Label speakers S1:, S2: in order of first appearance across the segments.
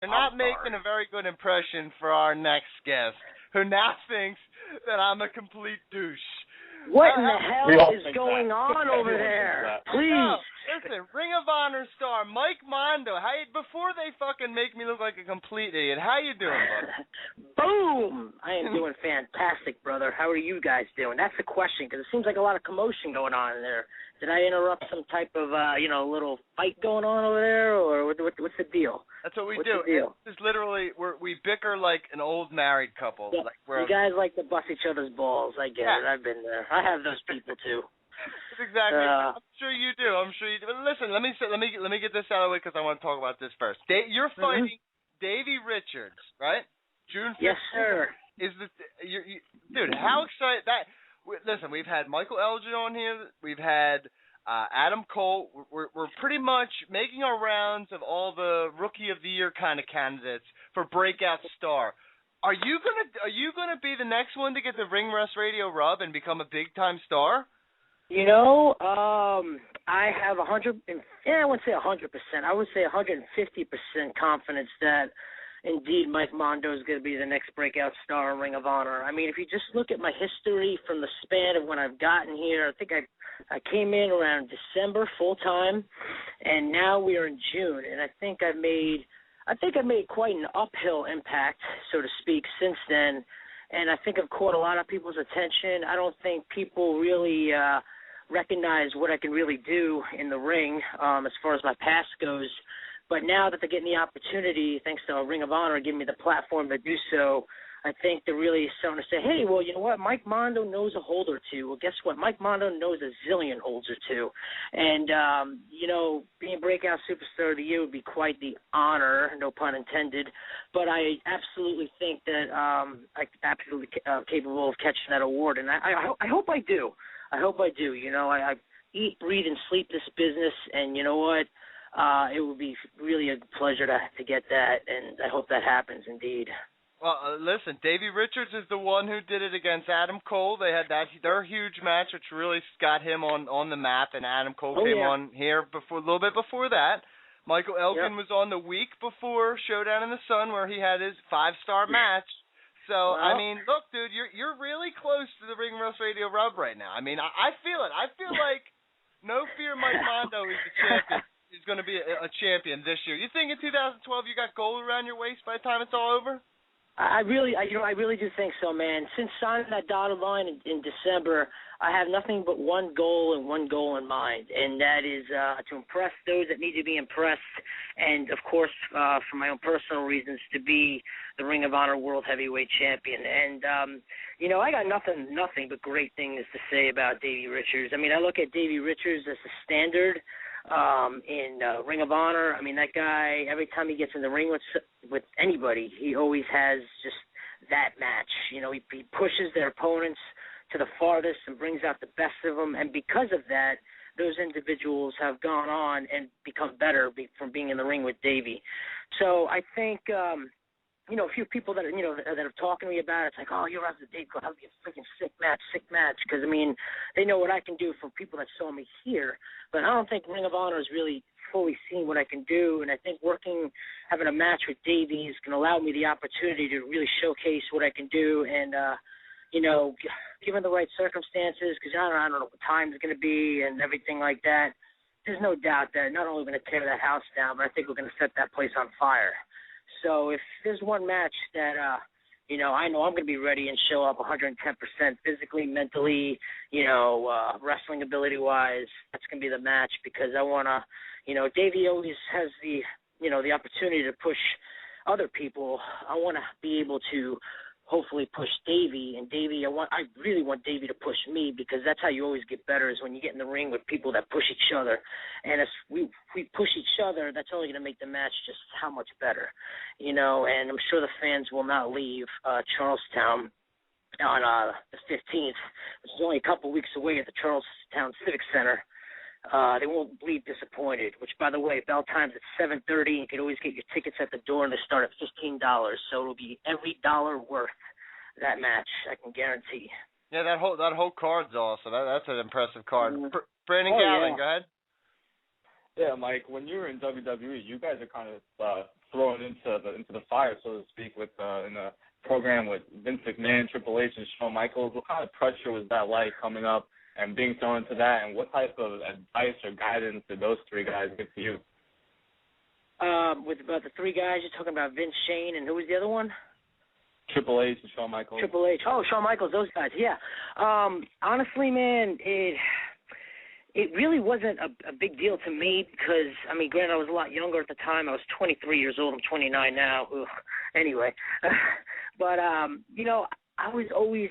S1: You're not making a very good impression for our next guest, who now thinks that I'm a complete douche.
S2: What in the hell is going on over there? Please.
S1: No, listen, Ring of Honor star Mike Mondo. Before they fucking make me look like a complete idiot, how you doing, brother?
S2: Boom! I am doing fantastic, brother. How are you guys doing? That's the question, because it seems like a lot of commotion going on in there. Did I interrupt some type of, little fight going on over there, or what's the deal?
S1: That's what we
S2: what's
S1: do.
S2: The deal?
S1: It's literally, we bicker like an old married couple.
S2: Yeah, you guys like to bust each other's balls. I get it. I've been there. I have those people too.
S1: That's exactly. I'm sure you do. But listen, let me get this out of the way because I want to talk about this first. You're fighting Davey Richards, right? June 15th.
S2: Yes, sir.
S1: Dude, how excited that? Listen, we've had Michael Elgin on here. We've had Adam Cole. We're pretty much making our rounds of all the Rookie of the Year kind of candidates for Breakout Star. Are you gonna be the next one to get the Ring Rust Radio rub and become a big time star?
S2: I have I wouldn't say 100%. I would say 150% confidence that indeed Mike Mondo is going to be the next breakout star in Ring of Honor. I mean, if you just look at my history from the span of when I've gotten here, I think I came in around December full time, and now we are in June, and I think I've made quite an uphill impact, so to speak, since then. And I think I've caught a lot of people's attention. I don't think people really recognize what I can really do in the ring as far as my past goes. But now that they're getting the opportunity, thanks to Ring of Honor giving me the platform to do so, I think they're really starting to say, hey, well, you know what, Mike Mondo knows a hold or two. Well, guess what? Mike Mondo knows a zillion holds or two. And, being breakout superstar of the year would be quite the honor, no pun intended. But I absolutely think that I'm absolutely capable of catching that award. And I hope I do. I hope I do. I eat, breathe, and sleep this business. And you know what? It would be really a pleasure to get that. And I hope that happens indeed.
S1: Well, listen, Davey Richards is the one who did it against Adam Cole. They had their huge match, which really got him on the map, and Adam Cole came on here a little bit before that. Michael Elgin was on the week before Showdown in the Sun, where he had his 5-star match. So, I mean, look, dude, you're really close to the Ring Rust Radio rub right now. I mean, I feel it. I feel like No Fear Mike Mondo is the champion. He's going to be a champion this year. You think in 2012 you got gold around your waist by the time it's all over?
S2: I really do think so, man. Since signing that dotted line in December, I have nothing but one goal in mind, and that is to impress those that need to be impressed, and of course, for my own personal reasons, to be the Ring of Honor World Heavyweight Champion. And I got nothing but great things to say about Davey Richards. I mean, I look at Davey Richards as a standard in Ring of Honor. I mean, that guy, every time he gets in the ring with anybody, he always has just that match. He pushes their opponents to the farthest and brings out the best of them. And because of that, those individuals have gone on and become better from being in the ring with Davey. So I think, a few people that are talking to me about it, it's like, oh, you're after Dave, that'll be a freaking sick match. Because, I mean, they know what I can do for people that saw me here. But I don't think Ring of Honor has really fully seen what I can do. And I think having a match with Davey is going to allow me the opportunity to really showcase what I can do. And, given the right circumstances, because I don't know what time it's going to be and everything like that, there's no doubt that not only are we going to tear that house down, but I think we're going to set that place on fire. So if there's one match that, I know I'm going to be ready and show up 110% physically, mentally, wrestling ability-wise, that's going to be the match, because I want to, Davey always has the opportunity to push other people. I want to be able to hopefully push Davey, and I really want Davey to push me, because that's how you always get better, is when you get in the ring with people that push each other. And if we push each other, that's only going to make the match just how much better, and I'm sure the fans will not leave Charlestown on the 15th, which is only a couple weeks away at the Charlestown Civic Center. They won't leave disappointed, which, by the way, bell time's at 7:30. You can always get your tickets at the door, and they start at $15. So it'll be every dollar worth that match, I can guarantee.
S1: Yeah, that whole card's awesome. That's an impressive card. Brandon Gallon, go ahead.
S3: Yeah, Mike, when you were in WWE, you guys are kind of thrown into the fire, so to speak, with in a program with Vince McMahon, Triple H, and Shawn Michaels. What kind of pressure was that like coming up and being thrown into that, and what type of advice or guidance did those three guys give to you?
S2: With about the three guys, you're talking about Vince, Shane, and who was the other one?
S3: Triple H and Shawn Michaels.
S2: Triple H. Oh, Shawn Michaels, those guys, yeah. Honestly, man, it really wasn't a big deal to me because, I mean, granted, I was a lot younger at the time. I was 23 years old. I'm 29 now. Ugh. Anyway. But, you know, I always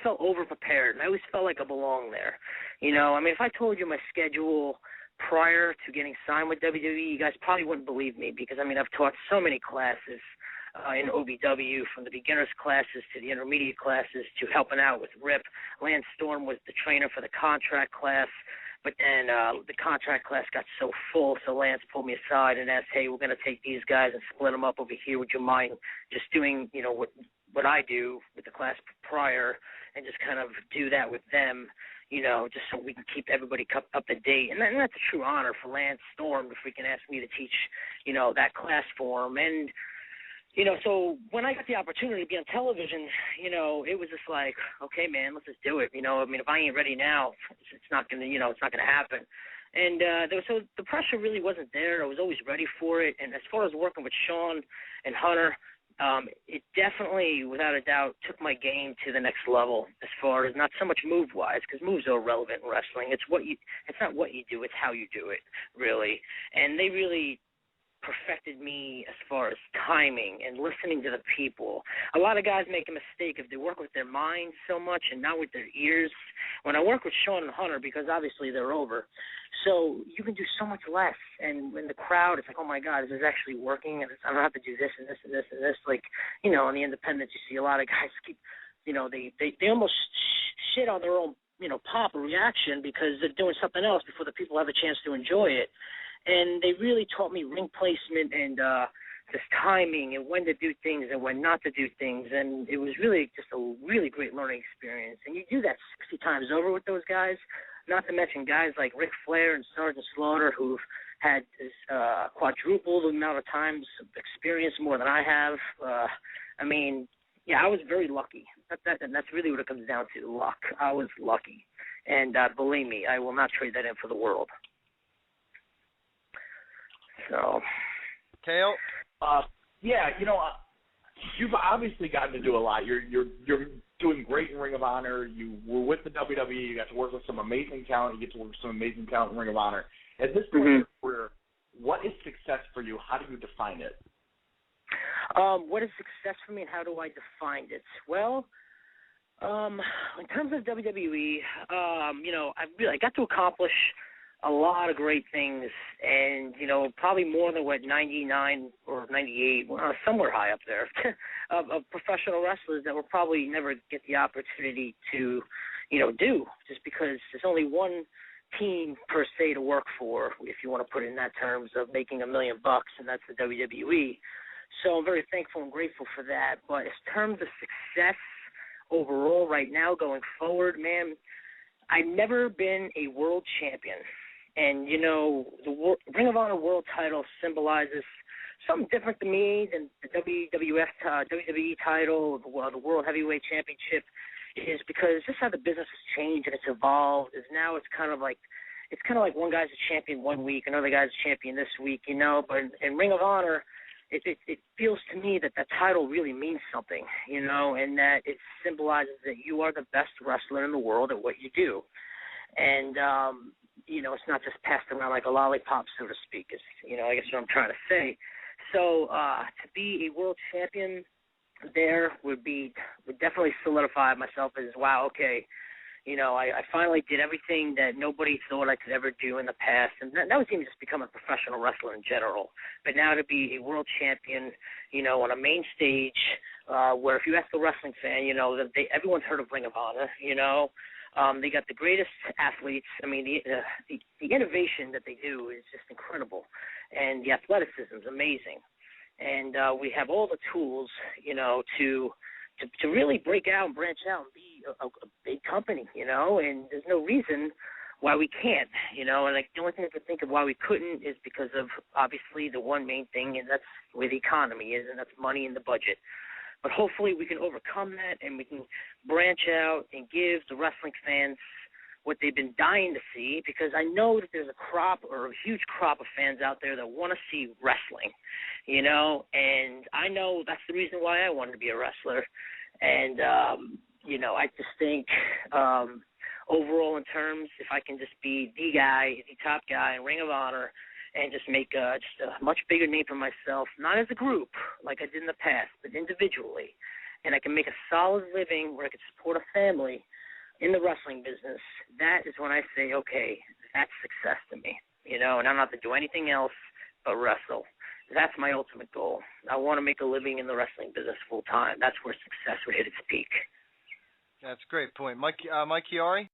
S2: felt over-prepared, and I always felt like I belonged there. You know, I mean, if I told you my schedule prior to getting signed with WWE, you guys probably wouldn't believe me because, I mean, I've taught so many classes in OVW, from the beginner's classes to the intermediate classes to helping out with RIP. Lance Storm was the trainer for the contract class, but then the contract class got so full, so Lance pulled me aside and asked, hey, we're going to take these guys and split them up over here. Would you mind just doing, you know, what I do with the class prior and just kind of do that with them, you know, just so we can keep everybody up to date. And that's a true honor for Lance Storm to freaking ask me to teach, you know, that class for him. And, you know, so when I got the opportunity to be on television, you know, it was just like, okay, man, let's just do it. You know, I mean, if I ain't ready now, it's not going to, you know, it's not going to happen. And so the pressure really wasn't there. I was always ready for it. And as far as working with Shawn and Hunter, it definitely, without a doubt, took my game to the next level as far as not so much move-wise, because moves are irrelevant in wrestling. It's not what you do, it's how you do it, really. And they really perfected me as far as timing and listening to the people. A lot of guys make a mistake if they work with their minds so much and not with their ears. When I work with Shawn and Hunter, because obviously they're over, so you can do so much less. And in the crowd, it's like, oh my God, this is actually working, and I don't have to do this and this and this and this. Like, you know, on the independents, you see a lot of guys keep, you know, they almost shit on their own, you know, pop or reaction because they're doing something else before the people have a chance to enjoy it. And they really taught me ring placement and just timing and when to do things and when not to do things. And it was really just a really great learning experience. And you do that 60 times over with those guys, not to mention guys like Ric Flair and Sergeant Slaughter who've had this quadruple the amount of times experience more than I have. I mean, yeah, I was very lucky. That's really what it comes down to, luck. I was lucky. And believe me, I will not trade that in for the world. So,
S1: Kale?
S4: Yeah, you know, you've obviously gotten to do a lot. You're doing great in Ring of Honor. You were with the WWE. You got to work with some amazing talent. You get to work with some amazing talent in Ring of Honor. At this point in your career, what is success for you? How do you define it?
S2: What is success for me and how do I define it? Well, in terms of WWE, you know, I got to accomplish a lot of great things, and, you know, probably more than what 99 or 98, somewhere high up there, of professional wrestlers that will probably never get the opportunity to, you know, do, just because there's only one team per se to work for, if you want to put it in that terms of making $1 million, and that's the WWE. So I'm very thankful and grateful for that. But in terms of success overall right now going forward, man, I've never been a world champion. And, you know, the Ring of Honor world title symbolizes something different to me than the WWE title, the World Heavyweight Championship, is because just how the business has changed and it's evolved. Is now it's kind of like one guy's a champion one week, another guy's a champion this week, you know. But in Ring of Honor, it feels to me that title really means something, you know, and that it symbolizes that you are the best wrestler in the world at what you do. And, you know, it's not just passed around like a lollipop, so to speak. It's, you know, I guess what I'm trying to say. So to be a world champion there would definitely solidify myself as, wow, okay, you know, I finally did everything that nobody thought I could ever do in the past. And that was even just becoming a professional wrestler in general. But now to be a world champion, you know, on a main stage where if you ask a wrestling fan, you know, everyone's heard of Ring of Honor, you know. They got the greatest athletes. I mean, the innovation that they do is just incredible, and the athleticism is amazing. And we have all the tools, you know, to really break out and branch out and be a big company, you know. And there's no reason why we can't, you know. And like the only thing I could think of why we couldn't is because of obviously the one main thing, and that's where the economy is, and that's money in the budget. But hopefully we can overcome that, and we can branch out and give the wrestling fans what they've been dying to see, because I know that there's a crop or a huge crop of fans out there that want to see wrestling, you know, and I know that's the reason why I wanted to be a wrestler. And, you know, I just think overall in terms, if I can just be the guy, the top guy in Ring of Honor, and just make just a much bigger name for myself, not as a group like I did in the past, but individually, and I can make a solid living where I can support a family in the wrestling business, that is when I say, okay, that's success to me, you know, and I don't have to do anything else but wrestle. That's my ultimate goal. I want to make a living in the wrestling business full time. That's where success would hit its peak.
S1: That's a great point. Mike Chiari?